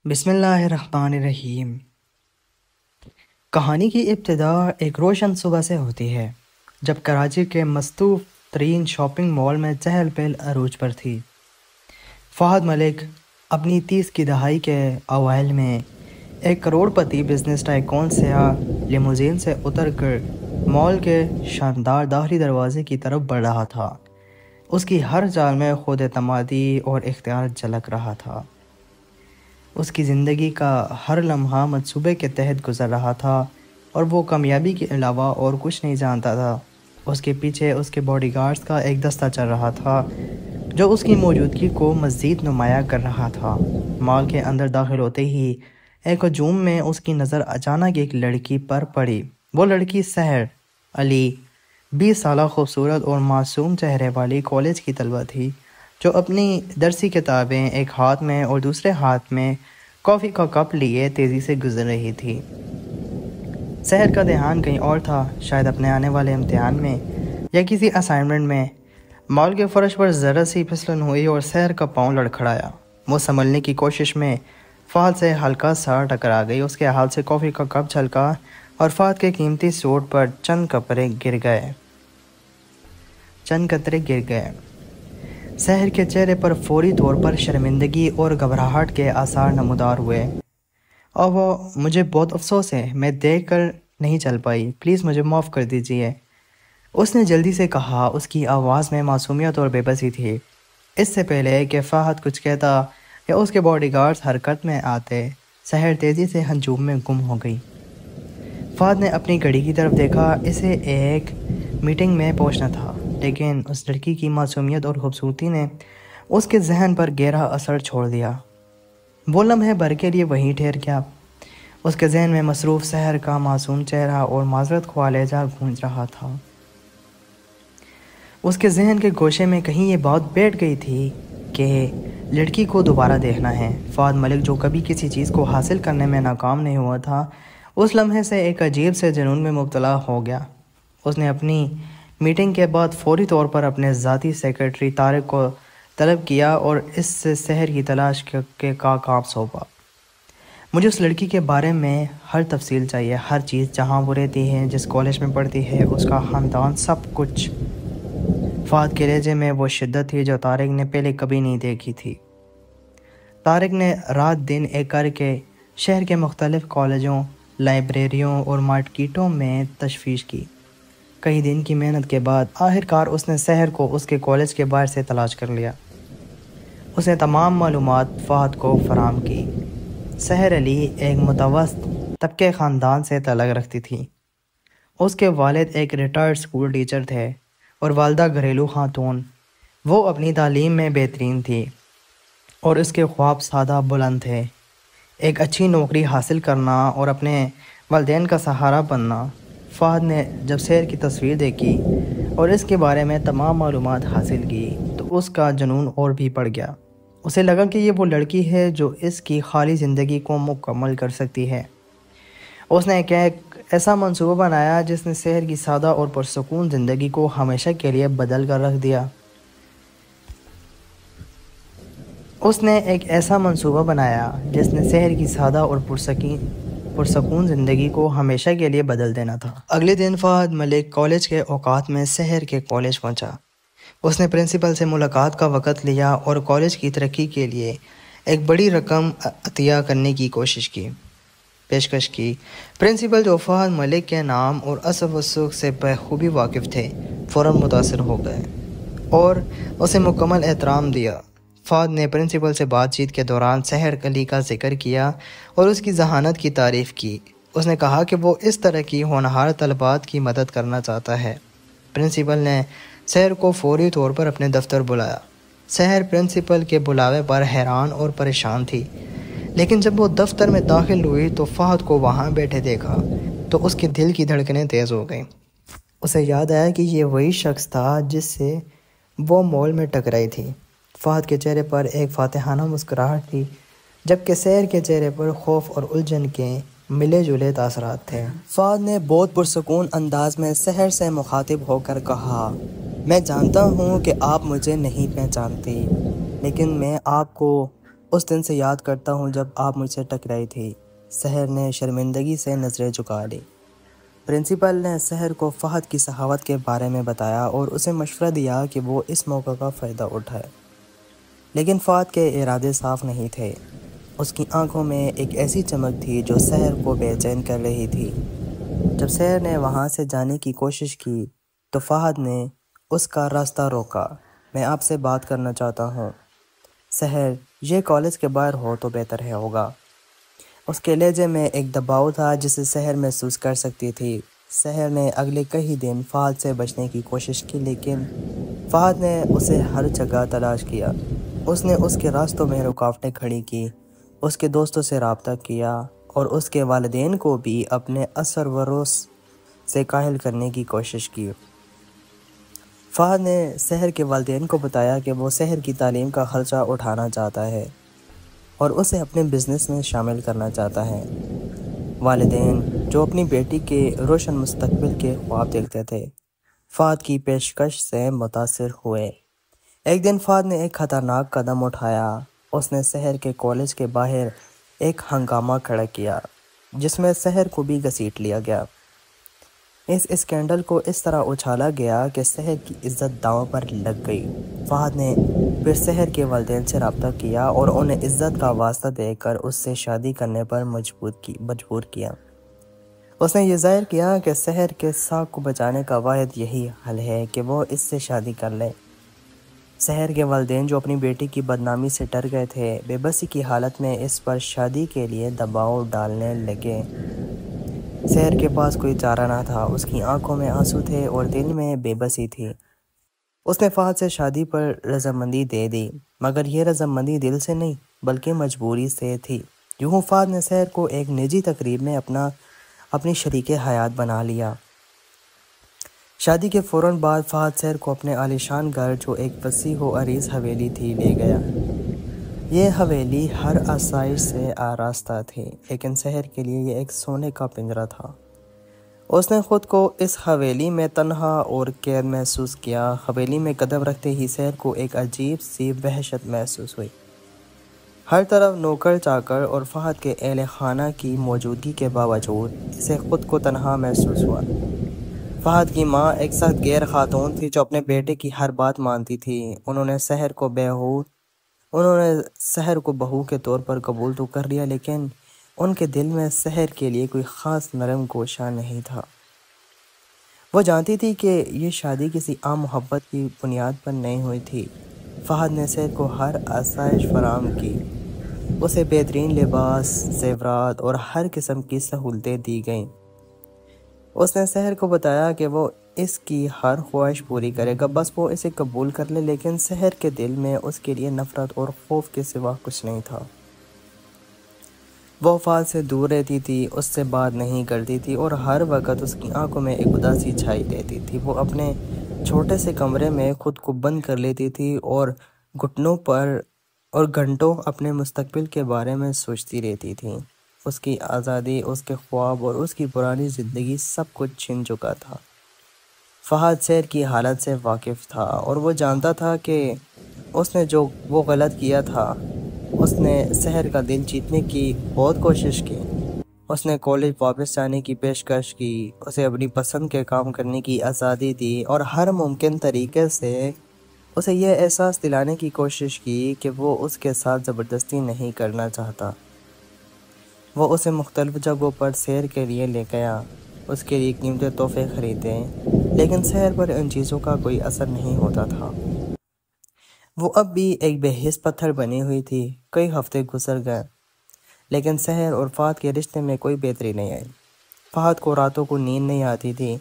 بسم اللہ الرحمن الرحیم۔ کہانی کی ابتدا ایک روشن صبح سے ہوتی ہے جب کراچی کے مصروف ترین شاپنگ مال میں چہل پہل عروج پر تھی۔ فہد ملک اپنی 30 کی دہائی کے اوائل میں ایک کروڑ پتی بزنس ٹائکون سیاہ لیموزین سے اتر کر مال کے شاندار داخلی دروازے کی طرف بڑھ رہا تھا۔ اس کی ہر چال میں خود اعتمادی اور اختیار جھلک رہا تھا۔ اس کی زندگی کا ہر لمحہ منصوبے کے تحت گزر رہا تھا اور وہ کامیابی کے علاوہ اور کچھ نہیں جانتا تھا۔ اس کے پیچھے اس کے باڈی گارڈز کا ایک دستہ چل رہا تھا جو اس کی موجودگی کو مزید نمایاں کر رہا تھا۔ مال کے اندر داخل ہوتے ہی ایک ہجوم میں اس کی نظر اچانک ایک لڑکی پر پڑی۔ وہ لڑکی سحر علی 20 سالہ خوبصورت اور معصوم چہرے والی کالج کی طالبہ تھی جو اپنی درسی کتابیں ایک ہاتھ میں اور دوسرے ہاتھ میں کافی کا کپ لیے تیزی سے گزر رہی تھی۔ سحر کا دھیان کہیں اور تھا، شاید اپنے آنے والے امتحان میں یا کسی اسائنمنٹ میں۔ مال کے فرش پر ذرا سی پھسلن ہوئی اور سحر کا پاؤں لڑکھڑایا۔ وہ سنبھلنے کی کوشش میں فہد سے ہلکا سا ٹکرا گئی۔ اس کے ہاتھ سے کافی کا کپ چھلکا اور فہد کے قیمتی سوٹ پر چند قطرے گر گئے۔ سحر کے چہرے پر فوری طور پر شرمندگی اور گھبراہٹ کے آثار نمودار ہوئے۔ اور وہ مجھے بہت افسوس ہے، میں دیکھ کر نہیں چل پائی، پلیز مجھے معاف کر دیجیے، اس نے جلدی سے کہا۔ اس کی آواز میں معصومیت اور بے بسی تھی۔ اس سے پہلے کہ فہد کچھ کہتا یا اس کے باڈی گارڈز حرکت میں آتے، سحر تیزی سے ہجوم میں گم ہو گئی۔ فہد نے اپنی گھڑی کی طرف دیکھا، اسے ایک میٹنگ میں پہنچنا تھا، لیکن اس لڑکی کی معصومیت اور خوبصورتی نے اس کے ذہن پر گہرا اثر چھوڑ دیا۔ وہ لمحے بھر کے لیے وہیں ٹھہر گیا۔ اس کے ذہن میں مصروف سحر کا معصوم چہرہ اور معذرت خواہ لہجہ گونج رہا تھا۔ اس کے ذہن کے گوشے میں کہیں یہ بات بیٹھ گئی تھی کہ لڑکی کو دوبارہ دیکھنا ہے۔ فہد ملک جو کبھی کسی چیز کو حاصل کرنے میں ناکام نہیں ہوا تھا، اس لمحے سے ایک عجیب سے جنون میں مبتلا ہو گیا۔ اس نے اپنی میٹنگ کے بعد فوری طور پر اپنے ذاتی سیکرٹری طارق کو طلب کیا اور اس سے سحر کی تلاش کا کام سونپا۔ مجھے اس لڑکی کے بارے میں ہر تفصیل چاہیے، ہر چیز، جہاں وہ رہتی ہے، جس کالج میں پڑھتی ہے، اس کا خاندان، سب کچھ۔ فہد کے لہجے میں وہ شدت تھی جو طارق نے پہلے کبھی نہیں دیکھی تھی۔ طارق نے رات دن ایک کر کے شہر کے مختلف کالجوں، لائبریریوں اور مارکیٹوں میں تشویش کی۔ کئی دن کی محنت کے بعد آخرکار اس نے سحر کو اس کے کالج کے باہر سے تلاش کر لیا۔ اس نے تمام معلومات فہد کو فراہم کی۔ سحر علی ایک متوسط طبقے خاندان سے تعلق رکھتی تھی۔ اس کے والد ایک ریٹائرڈ اسکول ٹیچر تھے اور والدہ گھریلو خاتون۔ وہ اپنی تعلیم میں بہترین تھی اور اس کے خواب سادہ بلند تھے، ایک اچھی نوکری حاصل کرنا اور اپنے والدین کا سہارا بننا۔ فہد نے جب سحر کی تصویر دیکھی اور اس کے بارے میں تمام معلومات حاصل کی تو اس کا جنون اور بھی بڑھ گیا۔ اسے لگا کہ یہ وہ لڑکی ہے جو اس کی خالی زندگی کو مکمل کر سکتی ہے۔ اس نے ایک ایسا منصوبہ بنایا جس نے سحر کی سادہ اور پرسکون زندگی کو ہمیشہ کے لیے بدل کر رکھ دیا۔ اس نے ایک ایسا منصوبہ بنایا جس نے سحر کی سادہ اور پرسکون زندگی کو ہمیشہ کے لیے بدل دینا تھا۔ اگلے دن فہد ملک کالج کے اوقات میں سحر کے کالج پہنچا۔ اس نے پرنسپل سے ملاقات کا وقت لیا اور کالج کی ترقی کے لیے ایک بڑی رقم عطیہ کرنے کی پیشکش کی۔ پرنسپل جو فہد ملک کے نام اور اصف و سوخ سے بخوبی واقف تھے، فوراً متاثر ہو گئے اور اسے مکمل احترام دیا۔ فہد نے پرنسپل سے بات چیت کے دوران سحر علی کا ذکر کیا اور اس کی ذہانت کی تعریف کی۔ اس نے کہا کہ وہ اس طرح کی ہونہار طلبات کی مدد کرنا چاہتا ہے۔ پرنسپل نے سحر کو فوری طور پر اپنے دفتر بلایا۔ سحر پرنسپل کے بلاوے پر حیران اور پریشان تھی، لیکن جب وہ دفتر میں داخل ہوئی تو فہد کو وہاں بیٹھے دیکھا تو اس کے دل کی دھڑکنیں تیز ہو گئیں۔ اسے یاد آیا کہ یہ وہی شخص تھا جس سے وہ مال میں ٹکرائی تھی۔ فہد کے چہرے پر ایک فاتحانہ مسکراہٹ تھی، جبکہ سحر کے چہرے پر خوف اور الجھن کے ملے جلے تاثرات تھے۔ فہد نے بہت پرسکون انداز میں سحر سے مخاطب ہو کر کہا، میں جانتا ہوں کہ آپ مجھے نہیں پہچانتی، لیکن میں آپ کو اس دن سے یاد کرتا ہوں جب آپ مجھ سے ٹکرائی تھی۔ سحر نے شرمندگی سے نظریں جھکا لی۔ پرنسپل نے سحر کو فہد کی سخاوت کے بارے میں بتایا اور اسے مشورہ دیا کہ وہ اس موقع کا فائدہ اٹھائے، لیکن فہد کے ارادے صاف نہیں تھے۔ اس کی آنکھوں میں ایک ایسی چمک تھی جو سحر کو بے چین کر رہی تھی۔ جب سحر نے وہاں سے جانے کی کوشش کی تو فہد نے اس کا راستہ روکا۔ میں آپ سے بات کرنا چاہتا ہوں۔ سحر، یہ کالج کے باہر ہو تو بہتر ہوگا۔ اس کے لہجے میں ایک دباؤ تھا جسے سحر محسوس کر سکتی تھی۔ سحر نے اگلے کئی دن فہد سے بچنے کی کوشش کی، لیکن فہد نے اسے ہر جگہ تلاش کیا۔ اس نے اس کے راستوں میں رکاوٹیں کھڑی کی، اس کے دوستوں سے رابطہ کیا اور اس کے والدین کو بھی اپنے اثر و رسوخ سے قائل کرنے کی کوشش کی۔ فہد نے سحر کے والدین کو بتایا کہ وہ سحر کی تعلیم کا خرچہ اٹھانا چاہتا ہے اور اسے اپنے بزنس میں شامل کرنا چاہتا ہے۔ والدین جو اپنی بیٹی کے روشن مستقبل کے خواب دیکھتے تھے، فہد کی پیشکش سے متاثر ہوئے۔ ایک دن فہد نے ایک خطرناک قدم اٹھایا۔ اس نے سحر کے کالج کے باہر ایک ہنگامہ کھڑا کیا جس میں سحر کو بھی گھسیٹ لیا گیا۔ اس اسکینڈل کو اس طرح اچھالا گیا کہ سحر کی عزت داؤ پر لگ گئی۔ فہد نے پھر سحر کے والدین سے رابطہ کیا اور انہیں عزت کا واسطہ دے کر اس سے شادی کرنے پر مجبور کیا۔ اس نے یہ ظاہر کیا کہ سحر کے ساکھ کو بچانے کا واحد یہی حل ہے کہ وہ اس سے شادی کر لے۔ سحر کے والدین جو اپنی بیٹی کی بدنامی سے ڈر گئے تھے، بے بسی کی حالت میں اس پر شادی کے لیے دباؤ ڈالنے لگے۔ سحر کے پاس کوئی چارہ نہ تھا۔ اس کی آنکھوں میں آنسو تھے اور دل میں بے بسی تھی۔ اس نے فہد سے شادی پر رضامندی دے دی، مگر یہ رضامندی دل سے نہیں بلکہ مجبوری سے تھی۔ یوں فہد نے سحر کو ایک نجی تقریب میں اپنی شریک حیات بنا لیا۔ شادی کے فوراً بعد فہد سحر کو اپنے عالیشان گھر، جو ایک وسیع و عریض حویلی تھی، لے گیا۔ یہ حویلی ہر آسائش سے آراستہ تھی، لیکن سحر کے لیے یہ ایک سونے کا پنجرہ تھا۔ اس نے خود کو اس حویلی میں تنہا اور قید محسوس کیا۔ حویلی میں قدم رکھتے ہی سحر کو ایک عجیب سی وحشت محسوس ہوئی۔ ہر طرف نوکر چاکر اور فہد کے اہل خانہ کی موجودگی کے باوجود اسے خود کو تنہا محسوس ہوا۔ فہد کی ماں ایک سخت غیر خاتون تھی جو اپنے بیٹے کی ہر بات مانتی تھی۔ انہوں نے سحر کو بہو کے طور پر قبول تو کر لیا، لیکن ان کے دل میں سحر کے لیے کوئی خاص نرم گوشہ نہیں تھا۔ وہ جانتی تھی کہ یہ شادی کسی عام محبت کی بنیاد پر نہیں ہوئی تھی۔ فہد نے سحر کو ہر آسائش فراہم کی۔ اسے بہترین لباس، زیورات اور ہر قسم کی سہولتیں دی گئیں۔ اس نے سحر کو بتایا کہ وہ اس کی ہر خواہش پوری کرے گا، بس وہ اسے قبول کر لے، لیکن سحر کے دل میں اس کے لیے نفرت اور خوف کے سوا کچھ نہیں تھا۔ وہ فہد سے دور رہتی تھی، اس سے بات نہیں کرتی تھی اور ہر وقت اس کی آنکھوں میں ایک اداسی چھائی رہتی تھی۔ وہ اپنے چھوٹے سے کمرے میں خود کو بند کر لیتی تھی اور گھنٹوں اپنے مستقبل کے بارے میں سوچتی رہتی تھی۔ اس کی آزادی، اس کے خواب اور اس کی پرانی زندگی سب کچھ چھن چکا تھا۔ فہد سحر کی حالت سے واقف تھا اور وہ جانتا تھا کہ اس نے جو وہ غلط کیا تھا۔ اس نے سحر کا دل جیتنے کی بہت کوشش کی۔ اس نے کالج واپس جانے کی پیشکش کی، اسے اپنی پسند کے کام کرنے کی آزادی دی اور ہر ممکن طریقے سے اسے یہ احساس دلانے کی کوشش کی کہ وہ اس کے ساتھ زبردستی نہیں کرنا چاہتا۔ وہ اسے مختلف جگہوں پر سیر کے لیے لے گیا، اس کے لیے قیمتی تحفے خریدے، لیکن سحر پر ان چیزوں کا کوئی اثر نہیں ہوتا تھا۔ وہ اب بھی ایک بے حس پتھر بنی ہوئی تھی۔ کئی ہفتے گزر گئے، لیکن سحر اور فہد کے رشتے میں کوئی بہتری نہیں آئی۔ فہد کو راتوں کو نیند نہیں آتی تھی،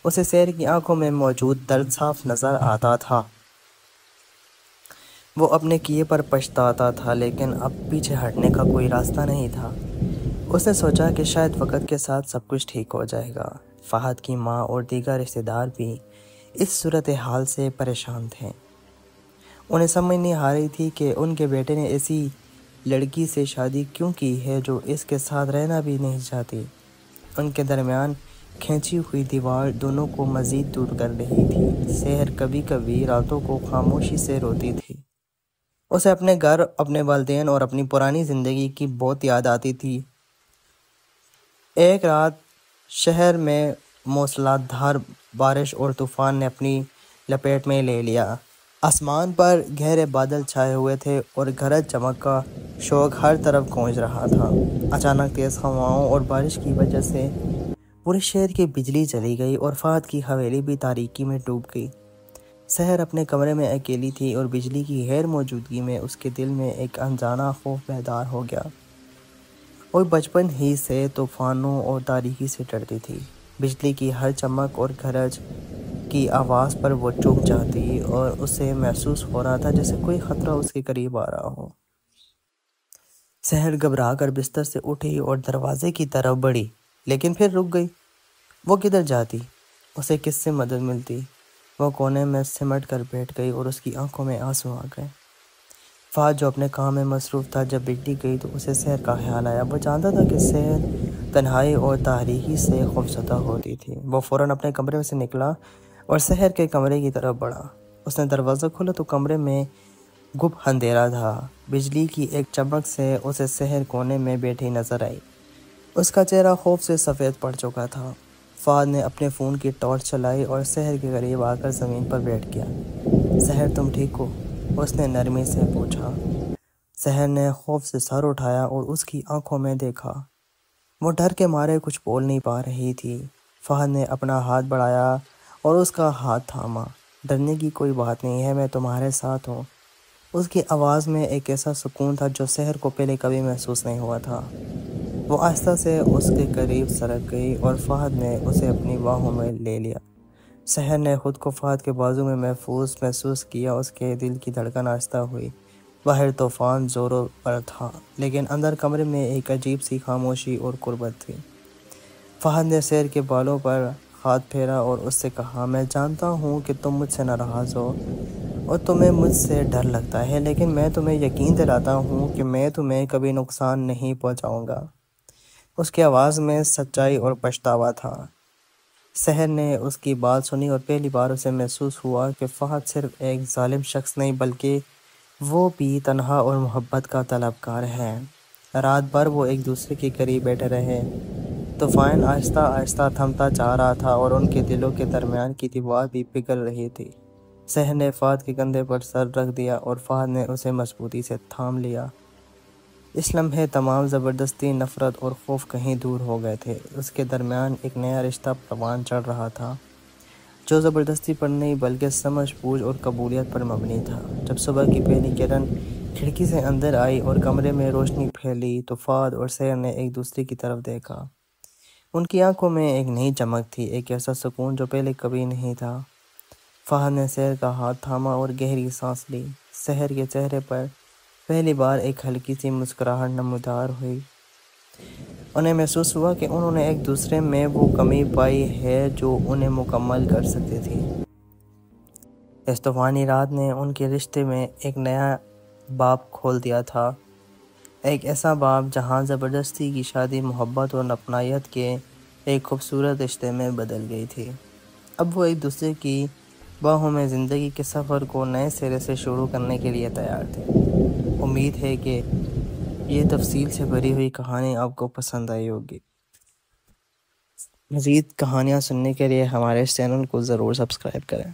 اسے سحر کی آنکھوں میں موجود درد صاف نظر آتا تھا۔ وہ اپنے کیے پر پچھتاتا تھا، لیکن اب پیچھے ہٹنے کا کوئی راستہ نہیں تھا۔ اس نے سوچا کہ شاید وقت کے ساتھ سب کچھ ٹھیک ہو جائے گا۔ فہد کی ماں اور دیگر رشتہ دار بھی اس صورتحال سے پریشان تھے۔ انہیں سمجھ نہیں آ رہی تھی کہ ان کے بیٹے نے ایسی لڑکی سے شادی کیوں کی ہے جو اس کے ساتھ رہنا بھی نہیں چاہتی۔ ان کے درمیان کھینچی ہوئی دیوار دونوں کو مزید دور کر رہی تھی۔ سحر کبھی کبھی راتوں کو خاموشی سے روتی تھی اسے اپنے گھر، اپنے والدین اور اپنی پرانی زندگی کی بہت یاد آتی تھی۔ ایک رات شہر میں موسلا دھار بارش اور طوفان نے اپنی لپیٹ میں لے لیا۔ آسمان پر گہرے بادل چھائے ہوئے تھے اور گرج چمک کا شوق ہر طرف گونج رہا تھا۔ اچانک تیز ہواؤں اور بارش کی وجہ سے پورے شہر کی بجلی چلی گئی اور فہد کی حویلی بھی تاریکی میں ڈوب گئی۔ سحر اپنے کمرے میں اکیلی تھی اور بجلی کی غیر موجودگی میں اس کے دل میں ایک انجانا خوف بیدار ہو گیا۔ وہ بچپن ہی سے طوفانوں اور تاریکی سے ڈرتی تھی۔ بجلی کی ہر چمک اور گرج کی آواز پر وہ چپ جاتی اور اسے محسوس ہو رہا تھا جیسے کوئی خطرہ اس کے قریب آ رہا ہو۔ سحر گھبرا کر بستر سے اٹھی اور دروازے کی طرف بڑھی، لیکن پھر رک گئی۔ وہ کدھر جاتی؟ اسے کس سے مدد ملتی؟ وہ کونے میں سمٹ کر بیٹھ گئی اور اس کی آنکھوں میں آنسو آ گئے۔ فہد جو اپنے کام میں مصروف تھا، جب بجلی گئی تو اسے سحر کا خیال آیا۔ وہ جانتا تھا کہ سحر تنہائی اور تاریکی سے خوفزدہ ہوتی تھی۔ وہ فوراً اپنے کمرے سے نکلا اور سحر کے کمرے کی طرف بڑھا۔ اس نے دروازہ کھولا تو کمرے میں گپ اندھیرا تھا۔ بجلی کی ایک چمک سے اسے سحر کونے میں بیٹھی نظر آئی۔ اس کا چہرہ خوف سے سفید پڑ چکا تھا۔ فہد نے اپنے فون کی ٹارچ چلائی اور سحر کے قریب آ کر زمین پر بیٹھ گیا۔ سحر، تم ٹھیک ہو؟ اس نے نرمی سے پوچھا۔ سحر نے خوف سے سر اٹھایا اور اس کی آنکھوں میں دیکھا۔ وہ ڈر کے مارے کچھ بول نہیں پا رہی تھی۔ فہد نے اپنا ہاتھ بڑھایا اور اس کا ہاتھ تھاما۔ ڈرنے کی کوئی بات نہیں ہے، میں تمہارے ساتھ ہوں۔ اس کی آواز میں ایک ایسا سکون تھا جو سحر کو پہلے کبھی محسوس نہیں ہوا تھا۔ وہ آہستہ سے اس کے قریب سرک گئی اور فہد نے اسے اپنی باہوں میں لے لیا۔ سحر نے خود کو فہد کے بازو میں محسوس کیا۔ اس کے دل کی دھڑکن آہستہ ہوئی۔ باہر طوفان زوروں پر تھا، لیکن اندر کمرے میں ایک عجیب سی خاموشی اور قربت تھی۔ فہد نے سحر کے بالوں پر ہاتھ پھیرا اور اس سے کہا، میں جانتا ہوں کہ تم مجھ سے ناراض ہو اور تمہیں مجھ سے ڈر لگتا ہے، لیکن میں تمہیں یقین دلاتا ہوں کہ میں تمہیں کبھی نقصان نہیں پہنچاؤں گا۔ اس کی آواز میں سچائی اور پچھتاوا تھا۔ سحر نے اس کی بات سنی اور پہلی بار اسے محسوس ہوا کہ فہد صرف ایک ظالم شخص نہیں بلکہ وہ بھی تنہا اور محبت کا طلبگار ہے۔ رات بھر وہ ایک دوسرے کے قریب بیٹھے رہے۔ طوفان آہستہ آہستہ تھمتا جا رہا تھا اور ان کے دلوں کے درمیان کی دیوار بھی پگھل رہی تھی۔ سحر نے فہد کے کندھے پر سر رکھ دیا اور فہد نے اسے مضبوطی سے تھام لیا۔ اس لمحے تمام زبردستی، نفرت اور خوف کہیں دور ہو گئے تھے۔ اس کے درمیان ایک نیا رشتہ پروان چڑھ رہا تھا، جو زبردستی پر نہیں بلکہ سمجھ بوجھ اور قبولیت پر مبنی تھا۔ جب صبح کی پہلی کرن کھڑکی سے اندر آئی اور کمرے میں روشنی پھیلی تو فہد اور سحر نے ایک دوسرے کی طرف دیکھا۔ ان کی آنکھوں میں ایک نئی چمک تھی، ایک ایسا سکون جو پہلے کبھی نہیں تھا۔ فہد نے سحر کا ہاتھ تھاما اور گہری سانس لی۔ سحر کے چہرے پر پہلی بار ایک ہلکی سی مسکراہٹ نمودار ہوئی۔ انہیں محسوس ہوا کہ انہوں نے ایک دوسرے میں وہ کمی پائی ہے جو انہیں مکمل کر سکتی تھی۔ اس طوفانی رات نے ان کے رشتے میں ایک نیا باب کھول دیا تھا، ایک ایسا باب جہاں زبردستی کی شادی محبت اور اپنائیت کے ایک خوبصورت رشتے میں بدل گئی تھی۔ اب وہ ایک دوسرے کی باہوں میں زندگی کے سفر کو نئے سرے سے شروع کرنے کے لیے تیار تھے۔ امید ہے کہ یہ تفصیل سے بھری ہوئی کہانی آپ کو پسند آئی ہوگی۔ مزید کہانیاں سننے کے لیے ہمارے اس چینل کو ضرور سبسکرائب کریں۔